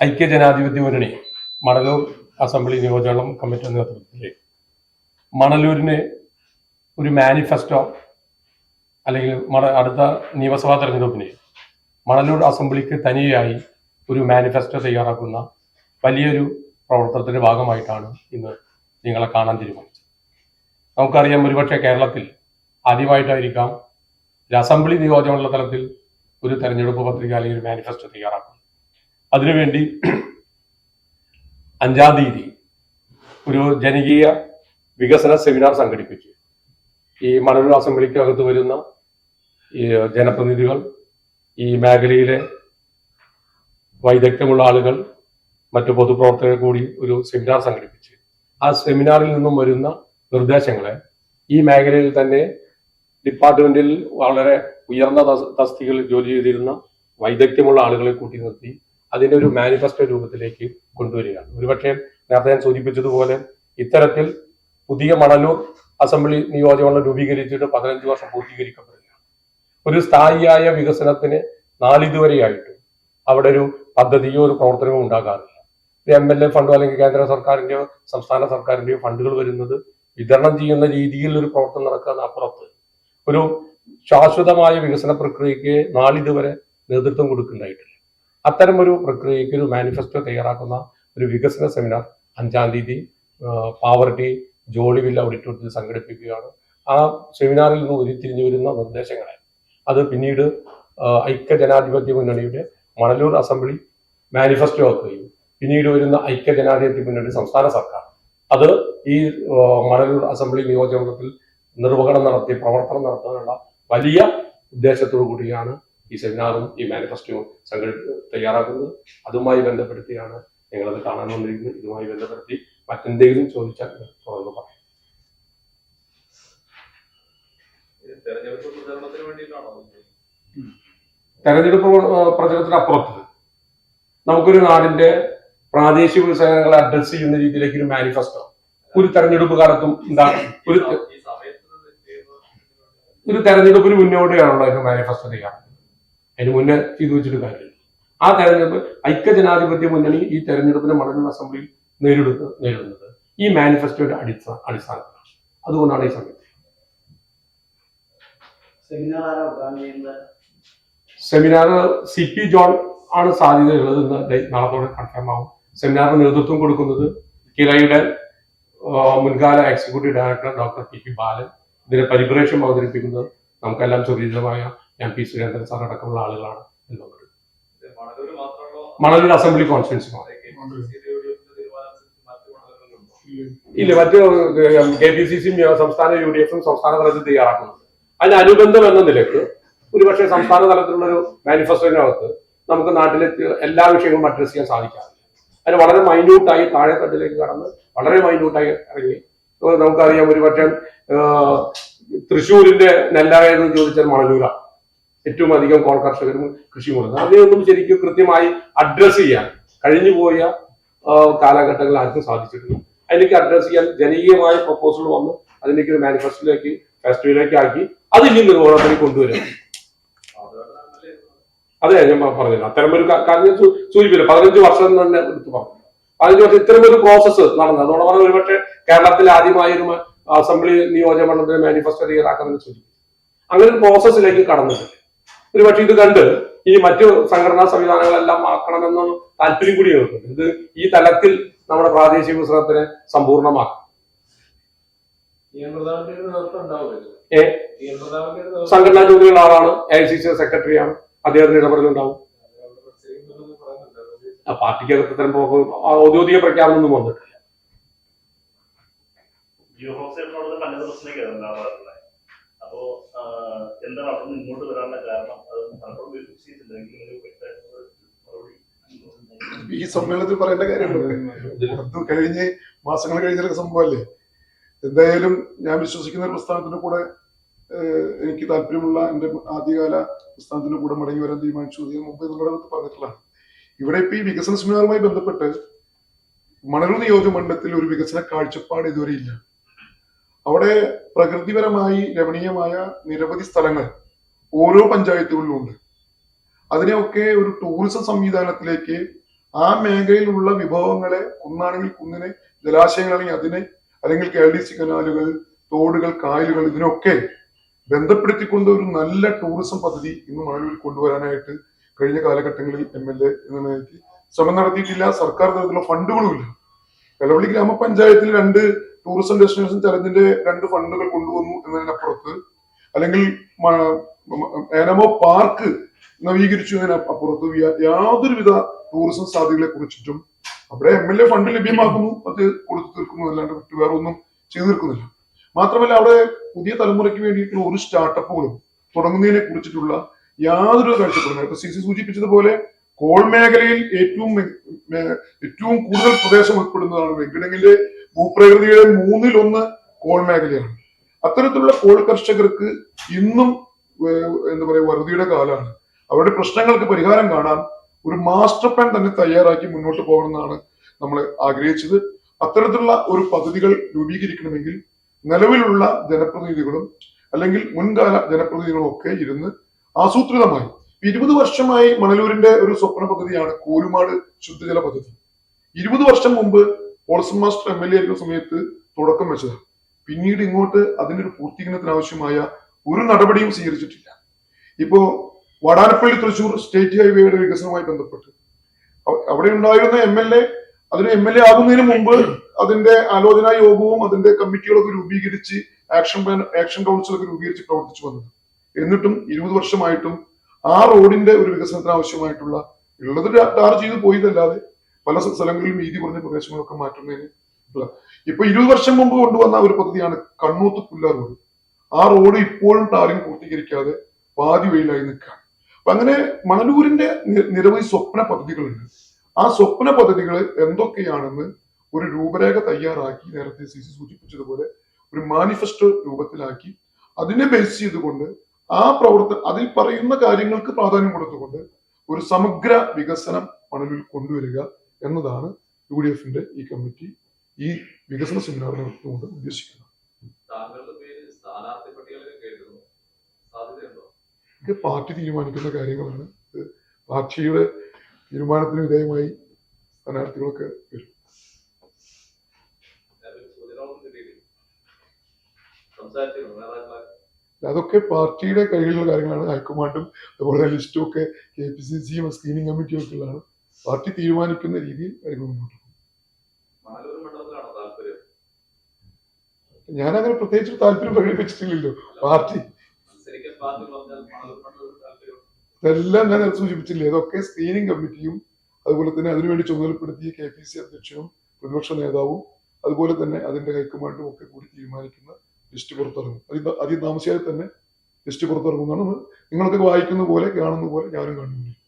ഐക്യജനാധിപത്യ മുന്നണി മണലൂർ അസംബ്ലി നിയോജക കമ്മിറ്റി നേതൃത്വത്തിൽ മണലൂരിന് ഒരു മാനിഫെസ്റ്റോ അല്ലെങ്കിൽ അടുത്ത നിയമസഭാ തെരഞ്ഞെടുപ്പിന് മണലൂർ അസംബ്ലിക്ക് തനിയായി ഒരു മാനിഫെസ്റ്റോ തയ്യാറാക്കുന്ന വലിയൊരു പ്രവർത്തനത്തിന്റെ ഭാഗമായിട്ടാണ് ഇന്ന് നിങ്ങളെ കാണാൻ തീരുമാനിച്ചത്. നമുക്കറിയാം, ഒരുപക്ഷെ കേരളത്തിൽ ആദ്യമായിട്ടായിരിക്കാം ഒരു അസംബ്ലി നിയോജകമണ്ഡല തലത്തിൽ ഒരു തെരഞ്ഞെടുപ്പ് പത്രിക അല്ലെങ്കിൽ ഒരു മാനിഫെസ്റ്റോ തയ്യാറാക്കുന്നത്. അതിനുവേണ്ടി 5-ാം തീയതി ഒരു ജനകീയ വികസന സെമിനാർ സംഘടിപ്പിച്ചു. ഈ മണലൂർ അസംബ്ലിക്കകത്ത് വരുന്ന ഈ ജനപ്രതിനിധികൾ, ഈ മേഖലയിലെ വൈദഗ്ധ്യമുള്ള ആളുകൾ, മറ്റു പൊതുപ്രവർത്തകർ കൂടി ഒരു സെമിനാർ സംഘടിപ്പിച്ചു. ആ സെമിനാറിൽ നിന്നും വരുന്ന നിർദ്ദേശങ്ങളെ ഈ മേഖലയിൽ തന്നെ ഡിപ്പാർട്ട്മെന്റിൽ വളരെ ഉയർന്ന തസ്തികകളിൽ ജോലി ചെയ്തിരുന്ന വൈദഗ്ധ്യമുള്ള ആളുകളെ കൂട്ടി നിർത്തി അതിന്റെ ഒരു മാനിഫെസ്റ്റോ രൂപത്തിലേക്ക് കൊണ്ടുവരികയാണ്. ഒരുപക്ഷെ നേരത്തെ ഞാൻ സൂചിപ്പിച്ചതുപോലെ ഇത്തരത്തിൽ പുതിയ മണലൂർ അസംബ്ലി നിയോജകമണ്ഡലം രൂപീകരിച്ചിട്ട് 15 വർഷം പൂർത്തീകരിക്കപ്പെടുകയാണ്. ഒരു സ്ഥായിയായ വികസനത്തിന് നാളിതുവരെയായിട്ടും അവിടെ ഒരു പദ്ധതിയോ ഒരു പ്രവർത്തനമോ ഉണ്ടാകാറില്ല. MLA ഫണ്ടോ അല്ലെങ്കിൽ കേന്ദ്ര സർക്കാരിന്റെയോ സംസ്ഥാന സർക്കാരിന്റെയോ ഫണ്ടുകൾ വരുന്നത് വിതരണം ചെയ്യുന്ന രീതിയിൽ ഒരു പ്രവർത്തനം നടക്കുന്ന അപ്പുറത്ത് ഒരു ശാശ്വതമായ വികസന പ്രക്രിയയ്ക്ക് നാളിതുവരെ നേതൃത്വം കൊടുക്കുന്നുണ്ടായിട്ടില്ല. അത്തരം ഒരു പ്രക്രിയയ്ക്ക് ഒരു മാനിഫെസ്റ്റോ തയ്യാറാക്കുന്ന ഒരു വികസന സെമിനാർ 5-ാം തീയതി പാവർട്ടി ജോളിവില്ല ഓഡിറ്റോറിയത്തിൽ സംഘടിപ്പിക്കുകയാണ്. ആ സെമിനാറിൽ നിന്ന് ഉരുത്തിരിഞ്ഞു വരുന്ന നിർദ്ദേശങ്ങളെ അത് പിന്നീട് ഐക്യജനാധിപത്യ മുന്നണിയുടെ മണലൂർ അസംബ്ലി മാനിഫെസ്റ്റോ ആക്കുകയും പിന്നീട് വരുന്ന ഐക്യജനാധിപത്യ മുന്നണി സംസ്ഥാന സർക്കാർ അത് ഈ മണലൂർ അസംബ്ലി നിയോജകമണ്ഡലത്തിൽ നിർവഹണം നടത്തി പ്രവർത്തനം നടത്താനുള്ള വലിയ ഉദ്ദേശത്തോടു കൂടിയാണ് ഈ സെമിനാറും ഈ മാനിഫെസ്റ്റോയും തയ്യാറാക്കുന്നത്. അതുമായി ബന്ധപ്പെടുത്തിയാണ് ഞങ്ങളത് കാണാൻ വന്നിരിക്കുന്നത്. ഇതുമായി ബന്ധപ്പെടുത്തി മറ്റെന്തെങ്കിലും ചോദിച്ചാൽ തുറന്നു പറയാം. തെരഞ്ഞെടുപ്പ് പ്രചരണത്തിനപ്പുറത്ത് നമുക്കൊരു നാടിന്റെ പ്രാദേശിക വികസനങ്ങളെ അഡ്രസ് ചെയ്യുന്ന രീതിയിലേക്ക് ഒരു മാനിഫെസ്റ്റോ ഒരു തെരഞ്ഞെടുപ്പ് കാലത്തും ഒരു തെരഞ്ഞെടുപ്പിന് മുന്നോടിയാണല്ലോ അതിന് മാനിഫെസ്റ്റോ തയ്യാറാക്കുന്നത്. അതിന് മുന്നേ ചെയ്തു വെച്ചിട്ട് കാര്യമില്ല. ആ തെരഞ്ഞെടുപ്പ് ഐക്യജനാധിപത്യ മുന്നണി ഈ തെരഞ്ഞെടുപ്പിന് മണലൂർ അസംബ്ലിയിൽ നേരിടുന്നത് ഈ മാനിഫെസ്റ്റോയുടെ അടിസ്ഥാനത്തിലാണ്. അതുകൊണ്ടാണ് ഈ സമയത്ത് സെമിനാർ CP ജോൺ ആണ് സാധ്യതയുള്ളത് എന്ന് നാളത്തോടെ കൺഫേം ആവും. സെമിനാറിന് നേതൃത്വം കൊടുക്കുന്നത് കിരയുടെ മുൻകാല എക്സിക്യൂട്ടീവ് ഡയറക്ടർ ഡോക്ടർ PP ബാലൻ. ഇതിന്റെ പരിപ്രേക്ഷ്യം അവതരിപ്പിക്കുന്നത് നമുക്കെല്ലാം സുപരിചിതമായ MP സുരേന്ദ്രൻ സാർ അടക്കമുള്ള ആളുകളാണ്. മണലൂർ അസംബ്ലി കോൺസ്റ്റിറ്റ്യുവൻസി ഇല്ല, മറ്റ് KPCC സംസ്ഥാന UDF സംസ്ഥാന തലത്തിൽ തയ്യാറാക്കുന്നുണ്ട്. അതിനനുബന്ധം എന്ന നിലയ്ക്ക് ഒരുപക്ഷെ സംസ്ഥാന തലത്തിലുള്ളൊരു മാനിഫെസ്റ്റോയിനകത്ത് നമുക്ക് നാട്ടിലെ എല്ലാ വിഷയങ്ങളും അഡ്രസ് ചെയ്യാൻ സാധിക്കാറില്ല. അതിന് വളരെ മൈന്യൂട്ടായി താഴെത്തട്ടിലേക്ക് കടന്ന് വളരെ മൈന്യൂട്ടായി ഇറങ്ങി നമുക്കറിയാം. ഒരുപക്ഷെ തൃശ്ശൂരിന്റെ നെല്ലായെന്ന് ചോദിച്ചാൽ മണലൂരാണ് ഏറ്റവും അധികം കോൾ കർഷകരും കൃഷി മുടങ്ങുന്നത്. അതിനൊന്നും ശരിക്കും കൃത്യമായി അഡ്രസ് ചെയ്യാൻ കഴിഞ്ഞുപോയ കാലഘട്ടങ്ങളിൽ ആർക്കും സാധിച്ചിട്ടില്ല. അതിലേക്ക് അഡ്രസ് ചെയ്യാൻ ജനകീയമായ പ്രപ്പോസൽ വന്ന് അതിലേക്ക് ഒരു ഫെസ്റ്റിവലിലേക്ക് ആക്കി അത് ഇനി നിർവഹണത്തിലേക്ക് കൊണ്ടുവരും. അതെ, ഞാൻ പറഞ്ഞില്ല. അത്തരമൊരു കാര്യം സൂചിപ്പില്ല. 15 വർഷം തന്നെ എടുത്ത് പറഞ്ഞു. 15 വർഷം ഇത്തരമൊരു പ്രോസസ്സ് നടന്നത്. അതോടെ പറഞ്ഞ ഒരുപക്ഷെ കേരളത്തിൽ ആദ്യമായി ഒരു അസംബ്ലി നിയോജകമണ്ഡലത്തിന് മാനിഫെസ്റ്റോ തയ്യാറാക്കുന്നതിന് സൂചിപ്പിച്ചു. അങ്ങനെ ഒരു പ്രോസസ്സിലേക്ക് കടന്നിട്ടില്ല. ഒരുപക്ഷെ ഇത് കണ്ട് ഈ മറ്റു സംഘടനാ സംവിധാനങ്ങളെല്ലാം ആക്കണമെന്ന താല്പര്യം കൂടി കേൾക്കുന്നു. ഇത് ഈ തലത്തിൽ നമ്മുടെ പ്രാദേശിക വികസനത്തിനെ സമ്പൂർണ്ണമാക്കും. സംഘടനാ ജോലിയുള്ള ആളാണ്, AICC സെക്രട്ടറിയാണ്, അദ്ദേഹത്തിന് ഇടപെടലുണ്ടാവും. പാർട്ടിക്കകത്ത് ഇത്തരം ഔദ്യോഗിക പ്രഖ്യാപനമൊന്നും വന്നിട്ടില്ല. ഈ സമ്മേളനത്തിൽ പറയേണ്ട കാര്യമുണ്ട്. കഴിഞ്ഞ് മാസങ്ങൾ കഴിഞ്ഞൊരു സംഭവമല്ലേ. എന്തായാലും ഞാൻ വിശ്വസിക്കുന്ന ഒരു പ്രസ്ഥാനത്തിന്റെ കൂടെ എനിക്ക് താല്പര്യമുള്ള എന്റെ ആദ്യകാല പ്രസ്ഥാനത്തിന്റെ കൂടെ മടങ്ങി വരാൻ തീരുമാനിച്ചു. ഇതിന് മുമ്പ് നിങ്ങളുടെ അടുത്ത് പറഞ്ഞിട്ടുള്ളതാണ്. ഇവിടെ ഇപ്പൊ ഈ വികസന സെമിനാറുമായി ബന്ധപ്പെട്ട് മണലൂർ നിയോജകമണ്ഡലത്തിൽ ഒരു വികസന കാഴ്ചപ്പാട് ഇതുവരെ ഇല്ല. അവിടെ പ്രകൃതിപരമായി രമണീയമായ നിരവധി സ്ഥലങ്ങൾ ഓരോ പഞ്ചായത്തുകളിലും ഉണ്ട്. അതിനെയൊക്കെ ഒരു ടൂറിസം സംവിധാനത്തിലേക്ക് ആ മേഖലയിലുള്ള വിഭവങ്ങളെ കുന്നാണെങ്കിൽ കുന്നിനെ, ജലാശയങ്ങളാണെങ്കിൽ അതിനെ, അല്ലെങ്കിൽ KLDC കനാലുകൾ, തോടുകൾ, കായലുകൾ ഇതിനൊക്കെ ബന്ധപ്പെടുത്തിക്കൊണ്ട് ഒരു നല്ല ടൂറിസം പദ്ധതി ഇന്ന് മണലൂരിൽ കൊണ്ടുവരാനായിട്ട് കഴിഞ്ഞ കാലഘട്ടങ്ങളിൽ MLA എന്ന നിലയ്ക്ക് ശ്രമം നടത്തിയിട്ടില്ല. സർക്കാർ തലത്തിലുള്ള ഫണ്ടുകളുമില്ല. എലവള്ളി ഗ്രാമപഞ്ചായത്തിൽ 2 ടൂറിസം ഡെസ്റ്റിനേഷൻ ചലഞ്ചിന്റെ 2 ഫണ്ടുകൾ കൊണ്ടുവന്നു എന്നതിനപ്പുറത്ത്, അല്ലെങ്കിൽ ഏനമോ പാർക്ക് നവീകരിച്ചു എന്നതിനപ്പുറത്ത് യാതൊരുവിധ ടൂറിസം സാധ്യതകളെ കുറിച്ചിട്ടും അവിടെ MLA ഫണ്ട് ലഭ്യമാക്കുന്നു, അത് കൊടുത്തു തീർക്കുന്നു, അല്ലാണ്ട് മറ്റു വേറെ ഒന്നും ചെയ്തു തീർക്കുന്നില്ല. മാത്രമല്ല അവിടെ പുതിയ തലമുറയ്ക്ക് വേണ്ടിയിട്ടുള്ള ഒരു സ്റ്റാർട്ടപ്പുകളും തുടങ്ങുന്നതിനെ കുറിച്ചിട്ടുള്ള യാതൊരു കാഴ്ചപ്പാടും. നേരത്തെ CC സൂചിപ്പിച്ചതുപോലെ കോൾ മേഖലയിൽ ഏറ്റവും കൂടുതൽ പ്രദേശം ഉൾപ്പെടുന്നതാണ് വെങ്കിടങ്ങിലെ ഭൂപ്രകൃതിയുടെ 1/3 കോൾ മേഖലയാണ്. അത്തരത്തിലുള്ള കോൾ കർഷകർക്ക് ഇന്നും എന്താ പറയുക വറുതിയുടെ കാലമാണ്. അവരുടെ പ്രശ്നങ്ങൾക്ക് പരിഹാരം കാണാൻ ഒരു മാസ്റ്റർ പ്ലാൻ തന്നെ തയ്യാറാക്കി മുന്നോട്ട് പോകണമെന്നാണ് നമ്മൾ ആഗ്രഹിച്ചത്. അത്തരത്തിലുള്ള ഒരു പദ്ധതികൾ രൂപീകരിക്കണമെങ്കിൽ നിലവിലുള്ള ജനപ്രതിനിധികളും അല്ലെങ്കിൽ മുൻകാല ജനപ്രതിനിധികളും ഒക്കെ ഇരുന്ന് ആസൂത്രിതമായി 20 വർഷമായി മണലൂരിന്റെ ഒരു സ്വപ്ന പദ്ധതിയാണ് കോലുമാട് ശുദ്ധജല പദ്ധതി. 20 വർഷം മുമ്പ് പോൾസൺ മാസ്റ്റർ MLA ആയിരുന്ന സമയത്ത് തുടക്കം വെച്ചതാണ്. പിന്നീട് ഇങ്ങോട്ട് അതിന്റെ ഒരു പൂർത്തീകരണത്തിന് ആവശ്യമായ ഒരു നടപടിയും സ്വീകരിച്ചിട്ടില്ല. ഇപ്പോ വടാനപ്പള്ളി തൃശൂർ സ്റ്റേറ്റ് ഹൈവേയുടെ വികസനവുമായി ബന്ധപ്പെട്ട് അവിടെ ഉണ്ടായിരുന്ന അതിന് MLA ആകുന്നതിന് മുമ്പ് അതിന്റെ ആലോചനാ യോഗവും അതിന്റെ കമ്മിറ്റികളൊക്കെ രൂപീകരിച്ച് ആക്ഷൻ കൗൺസിലൊക്കെ രൂപീകരിച്ച് പ്രവർത്തിച്ചു വന്നത്. എന്നിട്ടും 20 വർഷമായിട്ടും ആ റോഡിന്റെ ഒരു വികസനത്തിന് ആവശ്യമായിട്ടുള്ള ഉള്ളത് ടാർ ചെയ്ത് പോയതല്ലാതെ പല സ്ഥലങ്ങളിലും വീതി കുറഞ്ഞ പ്രദേശങ്ങളൊക്കെ മാറ്റുന്നതിന് ഇപ്പൊ 20 വർഷം മുമ്പ് കൊണ്ടുവന്ന ഒരു പദ്ധതിയാണ് കണ്ണൂത്ത് പുല്ല റോഡ്. ആ റോഡ് ഇപ്പോഴും ടാറിങ് പൂർത്തീകരിക്കാതെ പാതി വെയിലായി നിൽക്കുകയാണ്. അപ്പൊ അങ്ങനെ മണലൂരിന്റെ നിരവധി സ്വപ്ന പദ്ധതികളുണ്ട്. ആ സ്വപ്ന പദ്ധതികൾ എന്തൊക്കെയാണെന്ന് ഒരു രൂപരേഖ തയ്യാറാക്കി നേരത്തെ CC സൂചിപ്പിച്ചതുപോലെ ഒരു മാനിഫെസ്റ്റോ രൂപത്തിലാക്കി അതിനെ ബേസ് ചെയ്തുകൊണ്ട് അതിൽ പറയുന്ന കാര്യങ്ങൾക്ക് പ്രാധാന്യം കൊടുത്തുകൊണ്ട് ഒരു സമഗ്ര വികസനം മണലൂരിൽ കൊണ്ടുവരിക എന്നതാണ് UDFന്റെ ഈ കമ്മിറ്റി ഈ വികസന സെമിനാർ നടത്തിക്കൊണ്ട് ഉദ്ദേശിക്കുന്നത്. ഇത് പാർട്ടി തീരുമാനിക്കുന്ന കാര്യങ്ങളാണ്. പാർട്ടിയുടെ തീരുമാനത്തിന് വിധേയമായി സ്ഥാനാർത്ഥികളൊക്കെ വരും. അതൊക്കെ പാർട്ടിയുടെ കയ്യിലുള്ള കാര്യങ്ങളാണ്. ഹൈക്കമാൻഡും അതുപോലെ ലിസ്റ്റും ഒക്കെ KPCCയും സ്ക്രീനിങ് കമ്മിറ്റിയും ഒക്കെ ഉള്ളതാണ്. പാർട്ടി തീരുമാനിക്കുന്ന രീതിയിൽ കാര്യങ്ങൾ മുന്നോട്ട് പോകും. ഞാനങ്ങനെ പ്രത്യേകിച്ച് താല്പര്യം പ്രകടിപ്പിച്ചിട്ടില്ലല്ലോ. പാർട്ടി ഇതെല്ലാം ഞാൻ സൂചിപ്പിച്ചില്ലേ. ഇതൊക്കെ സ്ക്രീനിങ് കമ്മിറ്റിയും അതുപോലെ തന്നെ അതിനുവേണ്ടി ചുമതലപ്പെടുത്തിയ KPCC അധ്യക്ഷനും പ്രതിപക്ഷ നേതാവും അതുപോലെ തന്നെ അതിന്റെ ഹൈക്കമാൻഡും ഒക്കെ കൂടി തീരുമാനിക്കുന്ന ലിസ്റ്റ് പുറത്തിറങ്ങും. അതി താമസിയാതെ തന്നെ ലിസ്റ്റ് പുറത്തിറങ്ങുന്നതാണ്. നിങ്ങളൊക്കെ വായിക്കുന്ന പോലെ കാണുന്ന പോലെ ഞാനും കാണുന്നുണ്ട്.